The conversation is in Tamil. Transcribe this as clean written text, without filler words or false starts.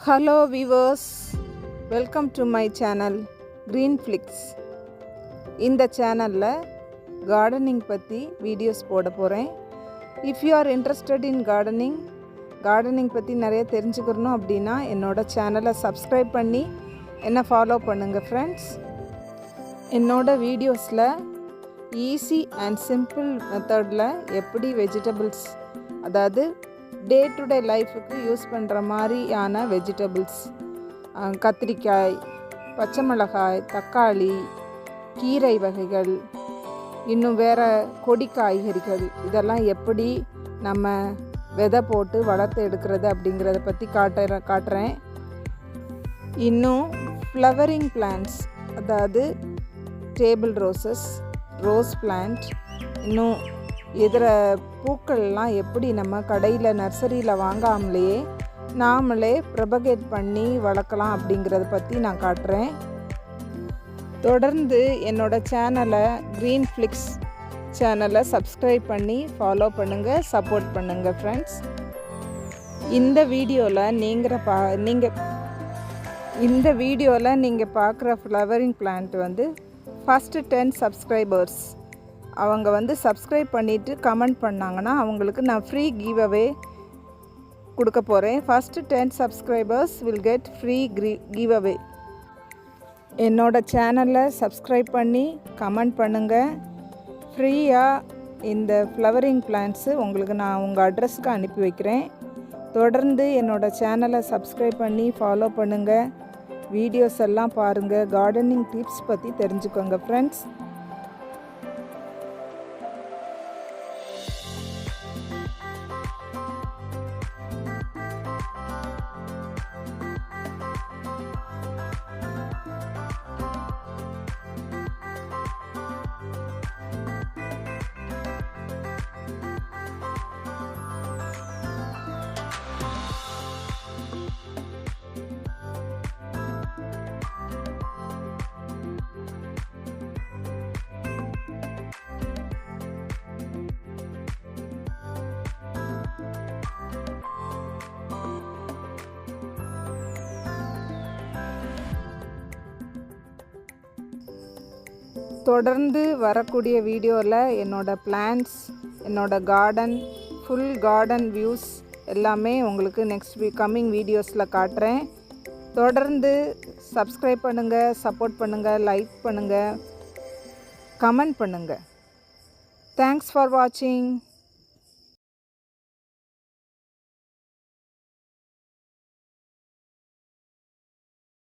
Hello viewers, welcome to my channel Green Flix. இந்த சேனலில் கார்டனிங் பற்றி வீடியோஸ் போட போகிறேன். If you are interested in gardening பற்றி நிறைய தெரிஞ்சுக்கணும் அப்படின்னா என்னோட சேனலை சப்ஸ்கிரைப் பண்ணி என்னை ஃபாலோ பண்ணுங்கள் ஃப்ரெண்ட்ஸ். என்னோட வீடியோஸில் ஈஸி அண்ட் சிம்பிள் மெத்தடில் எப்படி வெஜிடபிள்ஸ், அதாவது டே டு டே லைஃபுக்கு யூஸ் பண்ணுற மாதிரியான வெஜிடபிள்ஸ், கத்திரிக்காய், பச்சை மிளகாய், தக்காளி, கீரை வகைகள், இன்னும் வேறு கொடி காய்கறிகள், இதெல்லாம் எப்படி நம்ம விதை போட்டு வளர்த்து எடுக்கிறது அப்படிங்கிறத பற்றி காட்டுறேன். இன்னும் ஃப்ளவரிங் பிளான்ட்ஸ், அதாவது டேபிள் ரோஸ் பிளான்ட், இன்னும் இதர பூக்கள்லாம் எப்படி நம்ம கடையில் நர்சரியில் வாங்காமலேயே நாமளே ப்ரொபகேட் பண்ணி வளர்க்கலாம் அப்படிங்கிறத பற்றி நான் காட்டுறேன். தொடர்ந்து என்னோடய சேனலை க்ரீன் ஃப்ளிக்ஸ் சேனலை சப்ஸ்கிரைப் பண்ணி ஃபாலோ பண்ணுங்கள், சப்போர்ட் பண்ணுங்கள் ஃப்ரெண்ட்ஸ். இந்த வீடியோவில் நீங்கள் பார்க்குற ஃப்ளவரிங் பிளான்ட் வந்து ஃபஸ்ட்டு 10 சப்ஸ்கிரைபர்ஸ் அவங்க சப்ஸ்கிரைப் பண்ணிவிட்டு கமெண்ட் பண்ணாங்கன்னா அவங்களுக்கு நான் ஃப்ரீ கிவ் அவே கொடுக்க போகிறேன். First 10 subscribers will get free give away. என்னோட சேனலில் சப்ஸ்கிரைப் பண்ணி கமெண்ட் பண்ணுங்கள். ஃப்ரீயாக இந்த ஃப்ளவரிங் பிளான்ட்ஸு உங்களுக்கு நான் உங்கள் அட்ரஸுக்கு அனுப்பி வைக்கிறேன். தொடர்ந்து என்னோடய சேனலை சப்ஸ்கிரைப் பண்ணி ஃபாலோ பண்ணுங்கள். வீடியோஸ் எல்லாம் பாருங்கள், கார்டனிங் டிப்ஸ் பற்றி தெரிஞ்சுக்கோங்க ஃப்ரெண்ட்ஸ். தொடர்ந்து வரக்கூடிய வீடியோவில் என்னோடய பிளான்ஸ், என்னோடய கார்டன், ஃபுல் கார்டன் வியூஸ் எல்லாமே உங்களுக்கு நெக்ஸ்ட் கம்மிங் வீடியோஸில் காட்டுறேன். தொடர்ந்து சப்ஸ்கிரைப் பண்ணுங்கள், சப்போர்ட் பண்ணுங்கள், லைக் பண்ணுங்கள், கமெண்ட் பண்ணுங்கள். தேங்க்ஸ் ஃபார் வாட்சிங்.